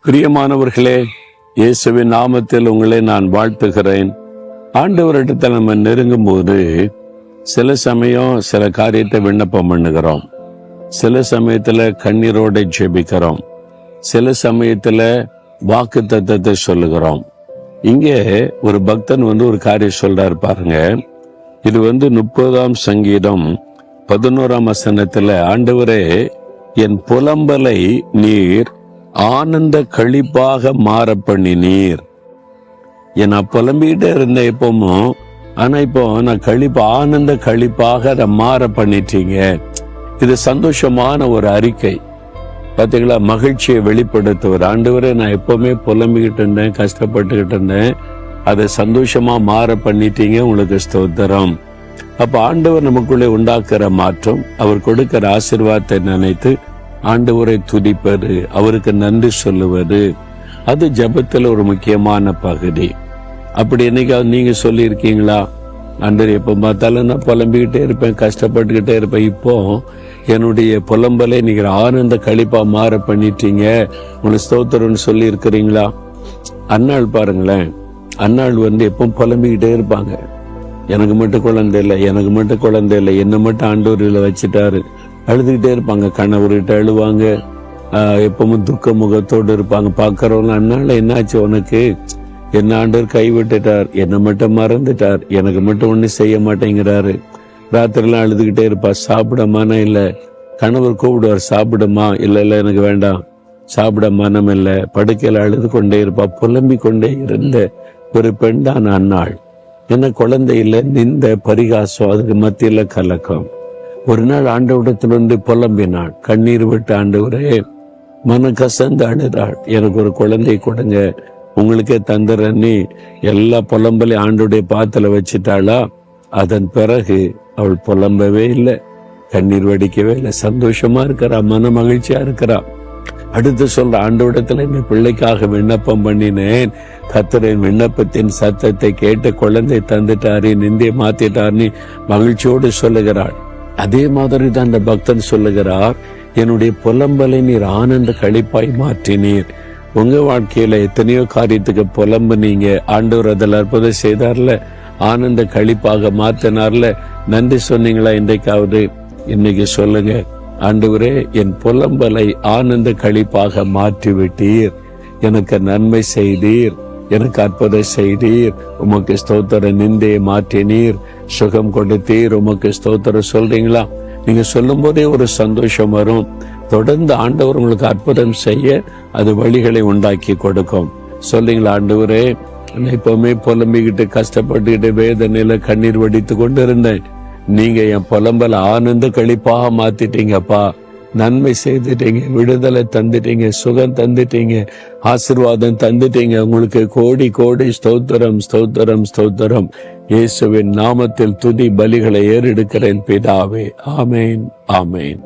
பிரியமானவர்களே, இயேசுவின் நாமத்தில் உங்களை நான் வாழ்த்துகிறேன். ஆண்டவரிடத்தில் நம்ம நெருங்கும் போது சில சமயம் சில காரியத்தை விண்ணப்பம் பண்ணுகிறோம், சில சமயத்துல கண்ணீரோட ஜெபிக்கிறோம், சில சமயத்துல வாக்கு தத்தத்தை சொல்லுகிறோம். இங்கே ஒரு பக்தன் ஒரு காரியம் சொல்றாரு பாருங்க. இது 30ஆம் சங்கீதம் 11ஆம் வசனத்துல, ஆண்டவரே என் புலம்பலை நீர் ஆனந்த களிப்பாக மாற பண்ணினீர். நான் புலம்பிக்கிட்டே இருந்தேன் எப்பவும், ஆனா இப்போ நான் ஆனந்த களிப்பாக அதை மாற பண்ணிட்டீங்க. இது சந்தோஷமான ஒரு அறிக்கை. பாத்தீங்களா, மகிழ்ச்சியை வெளிப்படுத்துவார். ஆண்டவரே நான் எப்பவுமே புலம்பிக்கிட்டு இருந்தேன், கஷ்டப்பட்டுக்கிட்டு இருந்தேன், அதை சந்தோஷமா மாற பண்ணிட்டீங்க, உங்களுக்கு ஸ்தோத்திரம். அப்ப ஆண்டவர் நமக்குள்ளே உண்டாக்குற மாற்றம், அவர் கொடுக்கிற ஆசீர்வாதத்தை நினைத்து ஆண்டவரை துதிப்பது, அவருக்கு நன்றி சொல்லுவது, அது ஜெபத்துல ஒரு முக்கியமான பகுதி. அப்படி என்னைக்காவது நீங்க சொல்லி இருக்கீங்களா? ஆண்டவர் எப்ப பார்த்தாலும் நான் புலம்பிக்கிட்டே இருப்பேன், கஷ்டப்பட்டுக்கிட்டே இருப்பேன், இப்போ என்னுடைய புலம்பலை நீங்க ஆனந்த களிப்பா மாற பண்ணிட்டீங்க, உங்களுக்கு ஸ்தோத்திரம்னு சொல்லி இருக்கிறீங்களா? அன்னாள் பாருங்களேன், அன்னாள் எப்போ புலம்பிக்கிட்டே இருப்பாங்க. எனக்கு மட்டும் குழந்தை இல்லை, எனக்கு மட்டும் குழந்தை இல்லை, என்ன மட்டும் ஆண்டவரில் வச்சுட்டாரு, அழுதுகிட்டே இருப்பாங்க. கணவர்கிட்ட அழுவாங்க, எப்பவும் துக்க முகத்தோடு இருப்பாங்க. பாக்குறவங்க, அண்ணால என்னாச்சு உனக்கு, என்ன ஆண்டவர் கைவிட்டுட்டார், என்ன மட்டும் மறந்துட்டார், எனக்கு மட்டும் ஒண்ணு செய்ய மாட்டேங்கிறாரு. ராத்திரிலாம் அழுதுகிட்டே இருப்பா. சாப்பிடமான இல்ல, கணவர் கூப்பிடுவார், சாப்பிடுமா, இல்ல எனக்கு வேண்டாம், சாப்பிட மனம் இல்லை, படுக்கையில அழுது கொண்டே இருப்பா. புலம்பிக் கொண்டே இருந்த ஒரு பெண் தான் அன்னாள். என்ன குழந்தை இல்லை, நிந்த பரிகாசம், அதுக்கு மத்தியில கலக்கம். ஒரு நாள் ஆண்டவரிடத்தில் புலம்பினாள், கண்ணீர் விட்டு, ஆண்டவரே மன கசந்து அழுதாள், எனக்கு ஒரு குழந்தை கொடுங்க, உங்களுக்கே தந்துறன்னு எல்லா புலம்பலையும் ஆண்டோடைய பாத்துல வச்சுட்டாளா. அதன் பிறகு அவள் புலம்பவே இல்லை, கண்ணீர் வடிக்கவே இல்லை, சந்தோஷமா இருக்கிறா, மன மகிழ்ச்சியா இருக்கிறா. அடுத்து சொல்ற, ஆண்டவரிடத்துல இந்த பிள்ளைக்காக விண்ணப்பம் பண்ணினேன், கர்த்தரின் விண்ணப்பத்தின் சத்தத்தை கேட்டு குழந்தை தந்துட்டாரு, நிந்தையை மாத்திட்டாருன்னு மகிழ்ச்சியோடு சொல்லுகிறாள். அதே மாதிரி தான் அந்த பக்தன் சொல்லுகிறார், என்னுடைய புலம்பலை நீர் ஆனந்த களிப்பாய் மாற்றினீர். உங்க வாழ்க்கையில எத்தனையோ காரியத்துக்கு புலம்புனீங்க, ஆண்டவர் அதில் அற்புதம் செய்தார்ல, ஆனந்த களிப்பாக மாற்றினார்ல, நன்றி சொன்னீங்களா? இன்றைக்காவது இன்னைக்கு சொல்லுங்க, ஆண்டவரே என் புலம்பலை ஆனந்த களிப்பாக மாற்றி விட்டீர், எனக்கு நன்மை செய்தீர், எனக்கு அற்புதம் செய்தீர், உமக்கு ஸ்தோத்திர, நிந்தையை மாற்றினீர், சுகம் கொடுத்தீர், உமக்கு ஸ்தோத்திரம் சொல்றீங்களா? நீங்க சொல்லும் போதே ஒரு சந்தோஷம் வரும். தொடர்ந்து ஆண்டவர் உங்களுக்கு அற்புதம் செய்ய அது வழிகளை உண்டாக்கி கொடுக்கும். சொல்றீங்களா? ஆண்டவரே எப்பவுமே புலம்பிக்கிட்டு கஷ்டப்பட்டுக்கிட்டு வேதனையில கண்ணீர் வடித்து கொண்டு இருந்தேன், நீங்க என் புலம்பல ஆனந்த களிப்பாக மாத்திட்டீங்கப்பா, நன்மை செய்துட்டீங்க, விடுதலை தந்துட்டீங்க, சுகம் தந்துட்டீங்க, ஆசீர்வாதம் தந்துட்டீங்க, உங்களுக்கு கோடி கோடி ஸ்தோத்திரம், ஸ்தோத்திரம், ஸ்தோத்திரம். இயேசுவின் நாமத்தில் துதி பலிகளை ஏறெடுக்கிறேன் பிதாவே. ஆமேன், ஆமேன்.